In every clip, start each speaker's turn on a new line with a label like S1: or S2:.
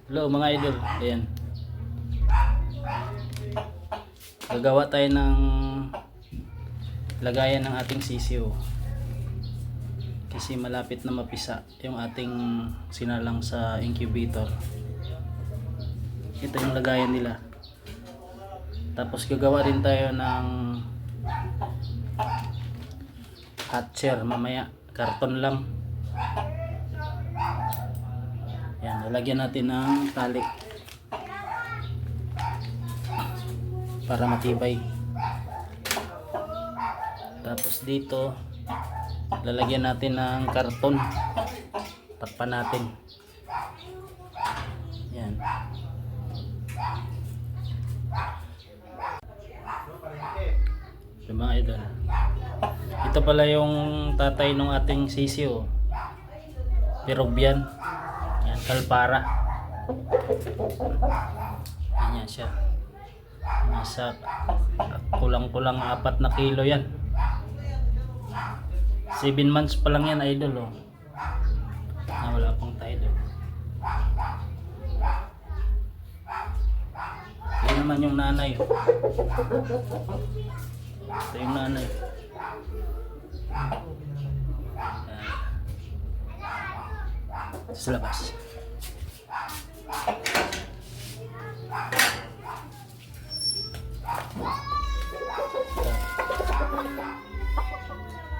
S1: Hello mga idol, ayan. Gagawa tayo ng lagayan ng ating sisiw. Kasi malapit na mapisa yung ating sinalang sa incubator. Ito yung lagayan nila. Tapos gagawa din tayo ng hatcher mamaya. Karton lang. Yan, lalagyan natin ng tali para matibay. Tapos dito lalagyan natin ng karton, takpan natin. Yan. Yung mga idol, ito pala yung tatay ng ating sisiw, Peruvian. Yan, Kalpara. Yan siya. Nasa kulang-kulang 4 na kilo yan. 7 months pa lang yan idol, oh. Wala pang tayo. Yan naman yung nanay, oh. Ito yung nanay. Sa labas.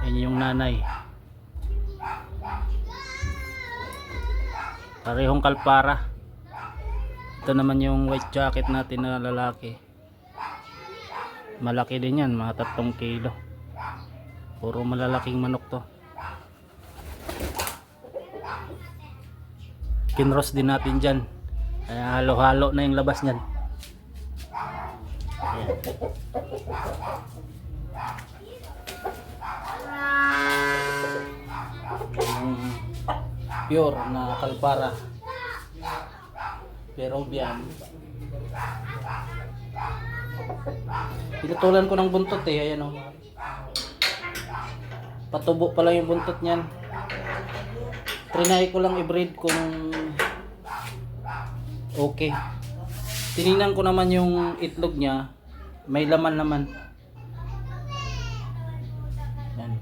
S1: Yan yung nanay. Parehong Kalpara. Ito naman yung white jacket natin na lalaki. Malaki din yan, mga 3 kilo. Puro malalaking manok to. Kinross din natin dyan. Kaya halo-halo na yung labas nyan. Ayan. Yung pure na Kalpara Peruvian. Pinutulan ko ng buntot eh. Ayan, oh. Patubo pa lang yung buntot nyan. Trinay ko lang i-breed kung okay. Tiningnan ko naman yung itlog niya, may laman naman. Yan.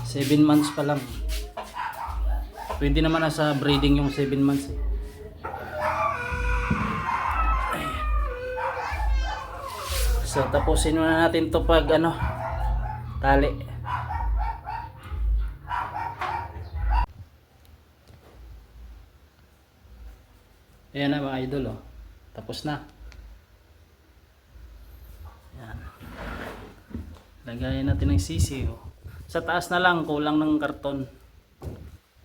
S1: 7 months pa lang. Pwede naman na sa breeding yung 7 months eh. So tapusin muna natin to pag tali. Ayan na mga idol, oh. Tapos na. Ayan. Lagayan natin ng sisiw. Sa taas na lang, kulang ng karton.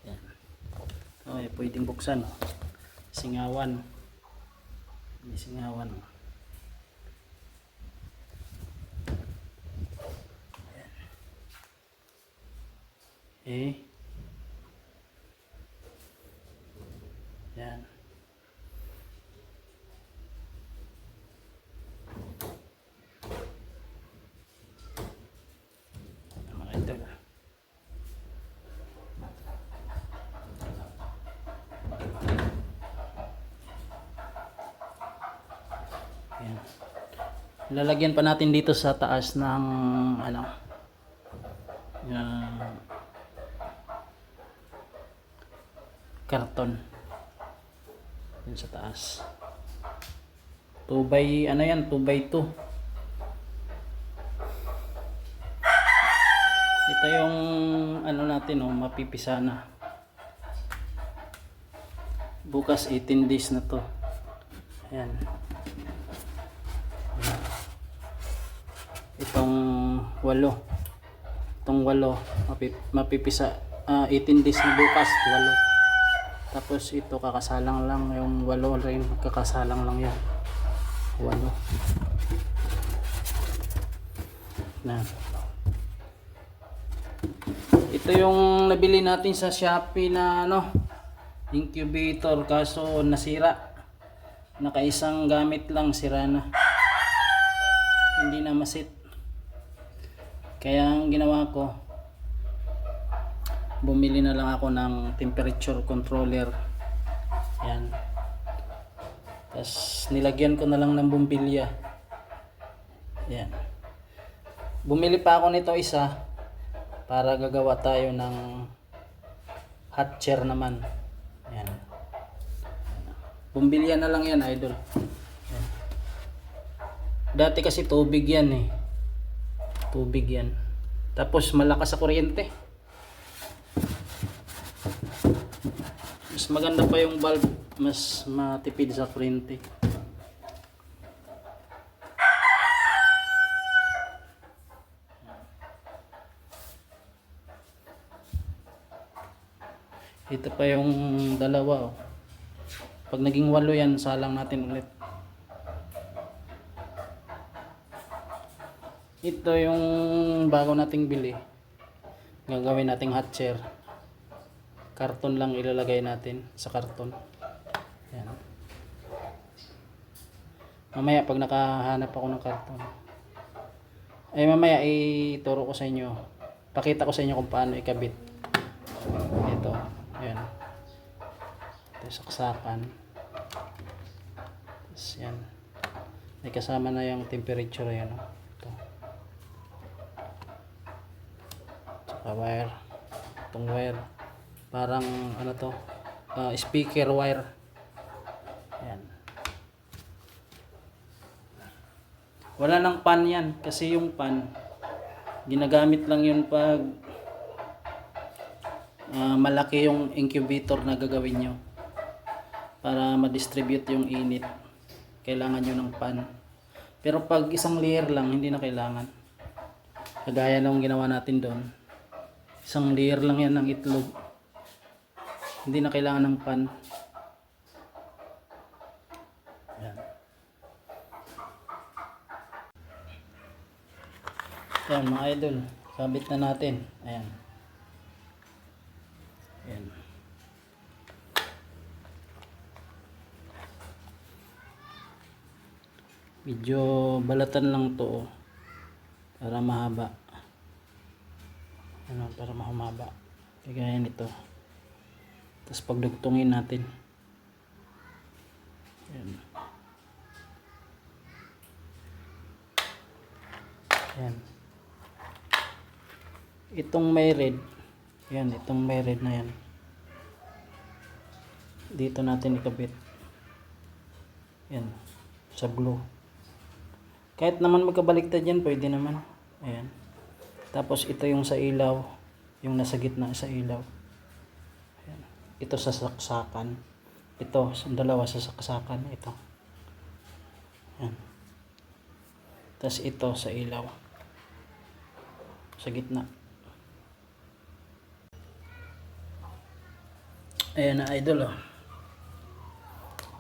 S1: Ayan. Okay, pwedeng buksan, oh. Singawan. May singawan, oh. Ayan. Ayan. Ayan. Lalagyan pa natin dito sa taas ng karton. Yun sa taas. 2 by 2 by 2. Ito yung natin, oh, mapipisa na. Bukas 18 days na to. Ayan. Itong 8 mapipisa 18 days na bukas, 8. Tapos ito kakasalang lang yung 8 rin, kakasalang lang yan. 8 na. Ito yung nabili natin sa Shopee na incubator, kaso nasira. Nakaisang gamit lang, sira na. Hindi na masit. Kaya ang ginawa ko, bumili na lang ako ng temperature controller. Yan. Tapos nilagyan ko na lang ng bumbilya. Yan. Bumili pa ako nito isa para gagawa tayo ng hot chair naman. Yan. Bumbilya na lang yan, idol. Yan. Dati kasi tubig yan eh. Tubig yan. Tapos malakas sa kuryente. Mas maganda pa yung bulb, mas matipid sa kuryente. Ito pa yung dalawa oh. Pag naging 8 yan, salang natin ulit. Ito yung bago nating bili. Gagawin nating hot chair. Karton lang ilalagay natin sa karton. Yan. Mamaya pag nakahanap ako ng karton. Ay mamaya ituro ko sa inyo. Pakita ko sa inyo kung paano ikabit. Ito. Ayan. Ito saksakan. Tapos yan. May kasama na yung temperature yan. Ito. Tsaka wire. Itong wire. Parang ano to. Speaker wire. Ayan. Wala nang pan yan. Kasi yung pan ginagamit lang yun pag malaki yung incubator na gagawin nyo para ma-distribute yung init. Kailangan nyo ng pan. Pero pag isang layer lang, hindi na kailangan. Kagaya nung ginawa natin doon. Isang layer lang yan ng itlog. Hindi na kailangan ng pan. Ayan. Ayan mga idol. Sabit na natin. Ayan. Ayan. Medyo balatan lang to oh, para mahaba. Ano, para mahumaba. Kagaya nito. Tapos pagdugtungin natin. Ayan. Ayan. Itong may red. Ayan, itong may red na yan. Dito natin ikabit. Ayan. Sa blue. Kahit naman magkabaliktad yan, pwede naman. Ayan. Tapos ito yung sa ilaw. Yung nasa gitna sa ilaw. Ayan. Ito sa saksakan. Ito, dalawa sa saksakan. Ito. Ayan. Tapos ito sa ilaw. Sa gitna. Ayan na idol oh.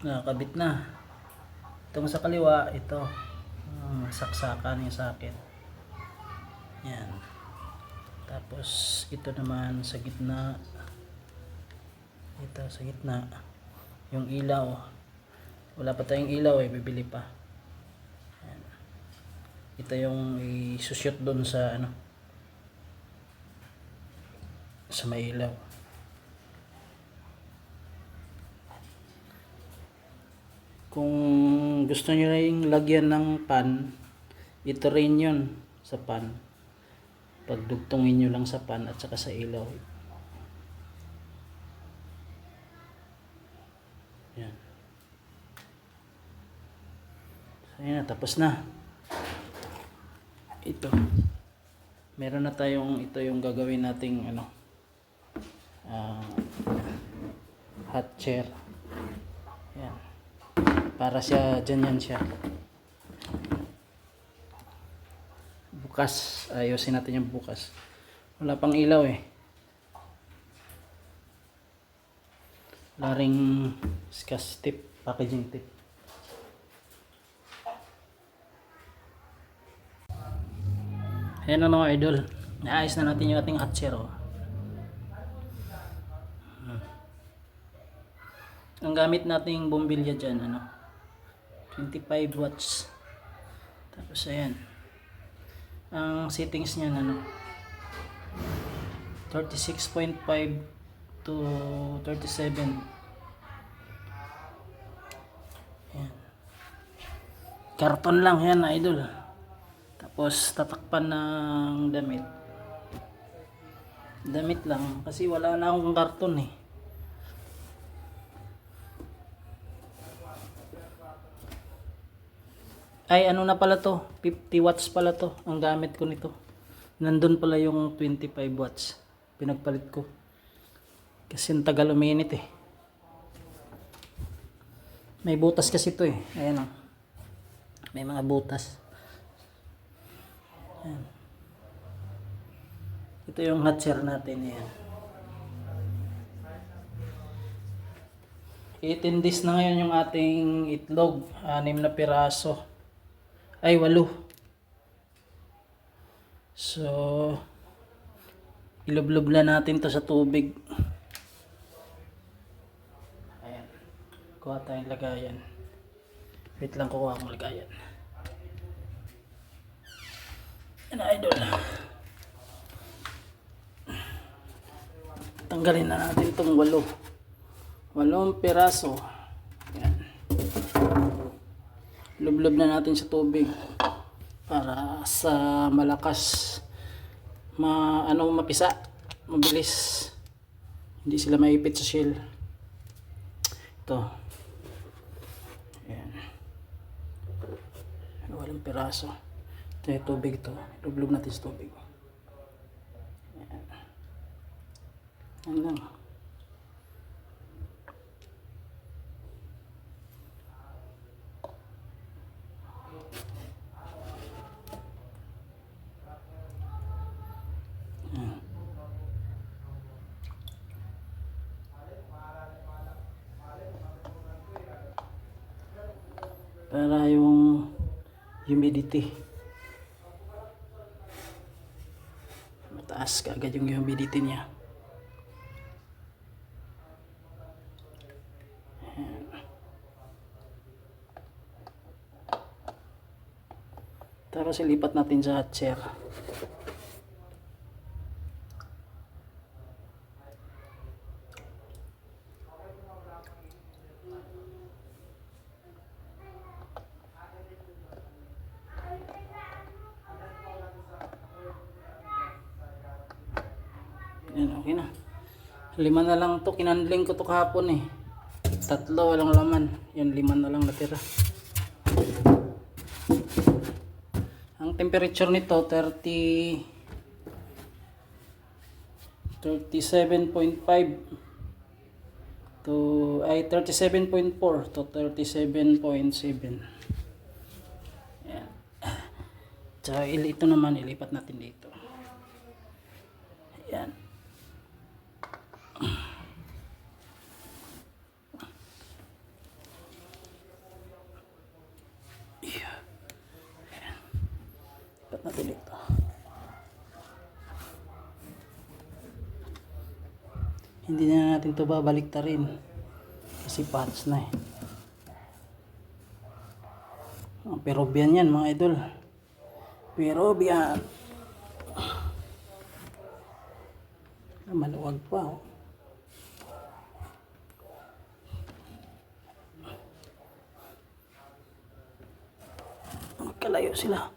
S1: Nakakabit na. Itong sa kaliwa, ito. Saksakan yung sakit. Yan. Tapos ito naman sa gitna. Ito sa gitna. Yung ilaw. Wala pa tayong ilaw eh, bibili pa. Yan. Ito yung isushoot doon sa ano. Sa may ilaw. Kung gusto nyo rin lagyan ng pan, ito rin yun sa pan. Pagdugtungin nyo lang sa pan at saka sa ilaw. Yan. So, yan na, tapos na. Ito. Meron na tayong, ito yung gagawin nating ano, hot chair. Yan. Para siya, dyan yan siya. Bukas. Ayusin natin yung bukas. Wala pang ilaw eh. Wala ring scotch tape, packaging tape. Ayan na mga idol. Naayos na natin yung ating hot chair oh. Ang gamit nating bumbilya dyan, ano, 25 watts. Tapos ayan. Ang settings niyan ano, 36.5 to 37. Ayan. Karton lang yan, idol. Tapos tatakpan ng damit. Damit lang kasi wala na akong karton eh. Ay ano na pala to, 50 watts pala to ang gamit ko nito. Nandun pala yung 25 watts, pinagpalit ko kasi ang tagal uminit eh. May butas kasi to eh, ayan o, may mga butas. Ayan. Ito yung hot share natin yan. 18 days na ngayon yung ating itlog, 6 na piraso. Ay, 8. So, ilublob na natin to sa tubig. Ayan. Kuha tayong lagayan. Wait lang, kuha akong lagayan. Ayan, idol. Tanggalin na natin itong 8 piraso. Ayan. Lublob na natin sa tubig para sa malakas mapisa, mabilis, hindi sila maipit sa shell. Ito. Ayan. 8 piraso. Ito yung tubig ito. Lublob natin sa tubig. Ayan. Ayan lang. Para yung humidity mataas kaagad yung humidity niya. Ayan. Tapos ilipat natin sa hot chair. Yan, okay na. 5 na lang to, kinandling ko to kahapon eh. 3 walang laman. Yan, 5 na lang natira. Ang temperature nito 37.5 to 37.4 to 37.7. Yan. So ito naman ilipat natin dito. Yan. Natin dito. Hindi na natin ito babaliktarin kasi parts na eh. Peruvian yan mga idol. Peruvian. Maluwag pa oh. Magkalayo sila.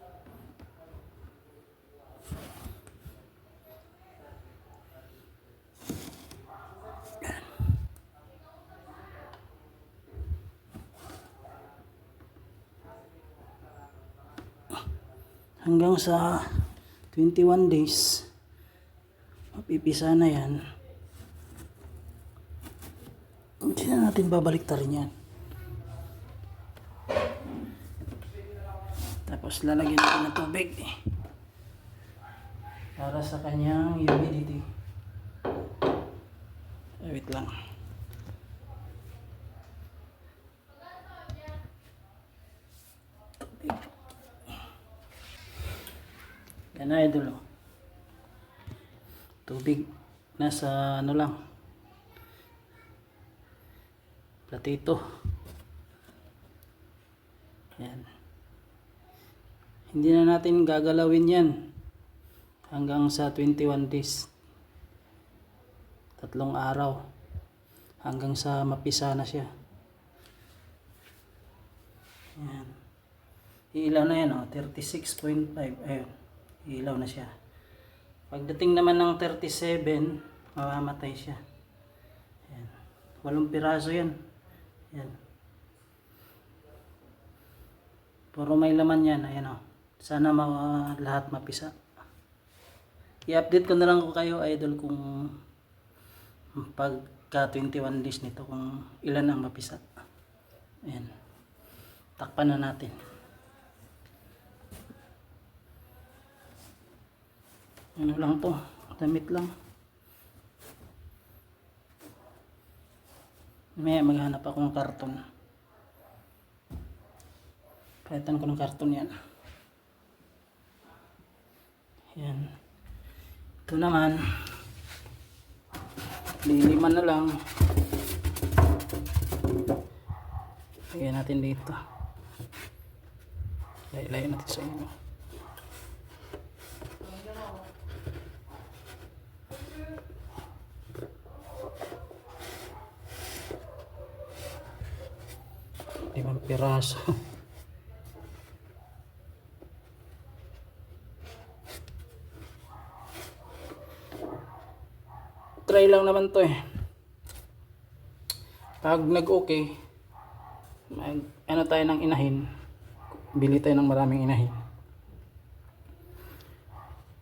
S1: Hanggang sa 21 days mapipisa na yan. Hindi na natin babaliktarin yan. Tapos lalagyan natin ng tubig para sa kanyang humidity. Wait lang. Yan na idol. Tubig nasa ano lang, platito. Yan. Hindi na natin gagalawin yan hanggang sa 21 days. 3 araw hanggang sa mapisa na siya. Yan. Ilaw na yan, 36.5. Ayun, ilaw na siya. Pagdating naman ng 37, mamamatay siya. Ayan. 8 piraso yan. Ayan. Puro may laman yan. Ayan, sana lahat mapisa. I-update ko na lang ko kayo, idol, kung pagka 21 days nito, kung ilan ang mapisa. Ayan. Takpan na natin. Ano lang to, damit lang. May maghanap akong karton. Palitan ko ng karton yan. Yan. Ito naman, liliman na lang. Lagyan natin dito. Lagyan natin sa inyo. Limang piraso. Try lang naman to eh. Pag nag-okay, ano tayo ng inahin, bili tayo ng maraming inahin.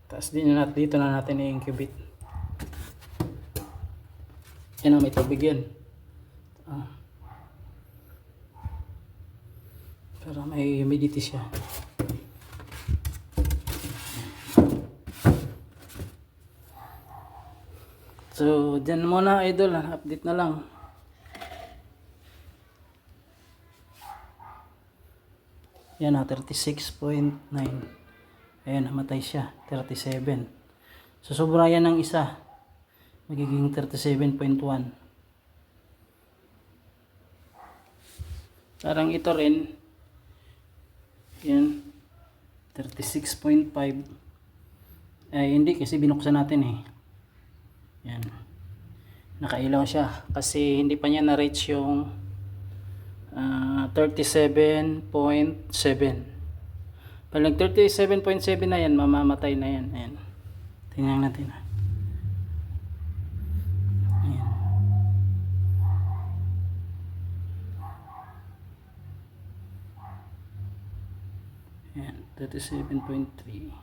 S1: Tapos dito na natin i-incubate. Yan, may tubig yan. Para may humidity siya. So, dyan muna, idol. Update na lang. Yan, 36.9. Ayan, namatay siya. 37. So, sobra yan ng isa. Magiging 37.1. Parang ito rin. Yan. 36.5. Ay, hindi kasi binuksan natin eh. Yan. Nakailaw siya. Kasi hindi pa niya na-reach yung 37.7. Pag nag 37.7 na yan, mamamatay na yan. Ayan. Tingnan natin. Ayan. Ayan. 37.3.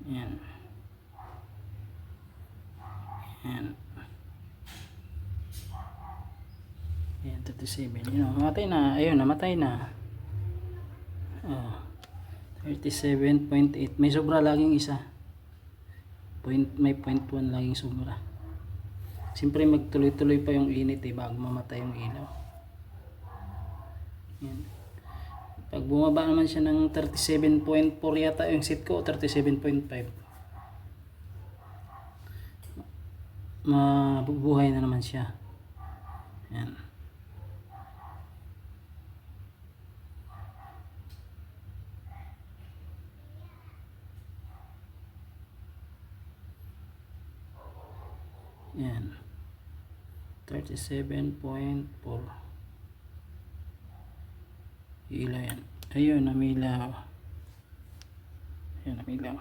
S1: Ayan. Ayan. Ayan, 37. Namatay na. Ayun, namatay na. 37.8. May sobra laging isa. May 0.1 laging sobra. Siyempre magtuloy-tuloy pa yung init bago mamatay yung ilaw. Ayan. Pag bumaba naman siya ng 37.4 yata yung set ko, 37.5. Mabubuhay na naman siya. Ayan. Ayan. 37.4. Ilaw yan. Ayun, namilaw. Ayan, namilaw.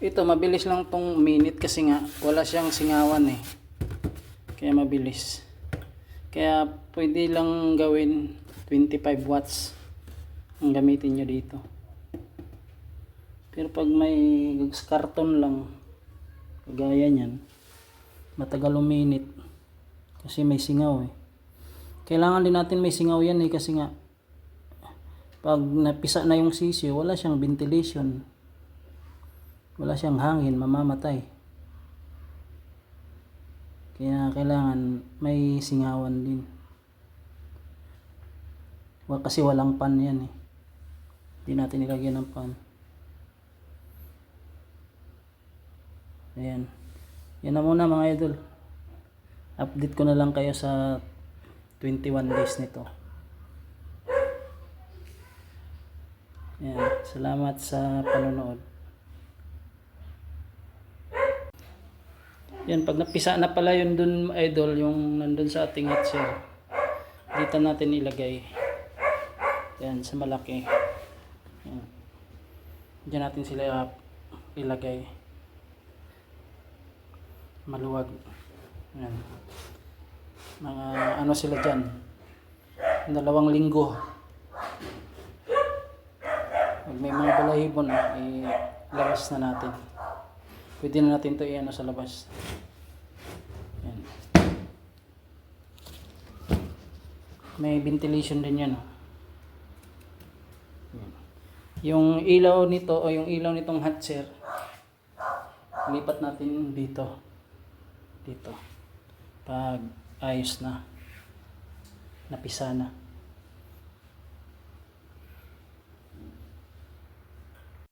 S1: Ito, mabilis lang tong minute kasi nga wala siyang singawan eh. Kaya mabilis. Kaya pwede lang gawin 25 watts ang gamitin nyo dito. Pero pag may karton lang, kagaya nyan, matagal uminit kasi may singaw eh. Kailangan din natin may singaw yan eh, kasi nga pag napisa na yung sisi, wala siyang ventilation, wala siyang hangin, mamamatay. Kaya kailangan may singawan din. Kasi walang pan yan eh. Hindi natin nilagyan ng pan. Ayan. Yan na muna mga idol. Update ko na lang kayo sa 21 days nito. Ayan. Salamat sa panonood. Yan, pag napisa na pala yun dun, idol, yung nandun sa ating hot shell. Dito natin ilagay. Yan, sa malaki. Yan. Diyan natin sila ilagay. Maluwag. Yan. Mga ano sila dyan. 2 linggo. Pag may mga balahibon, ilabas na natin. Pwede na natin ito i-ano sa labas. Yan. May ventilation din yan. Yan. Yung ilaw nito o yung ilaw nitong hatcher, lipat natin dito. Dito. Pag ayos na. Napisa na.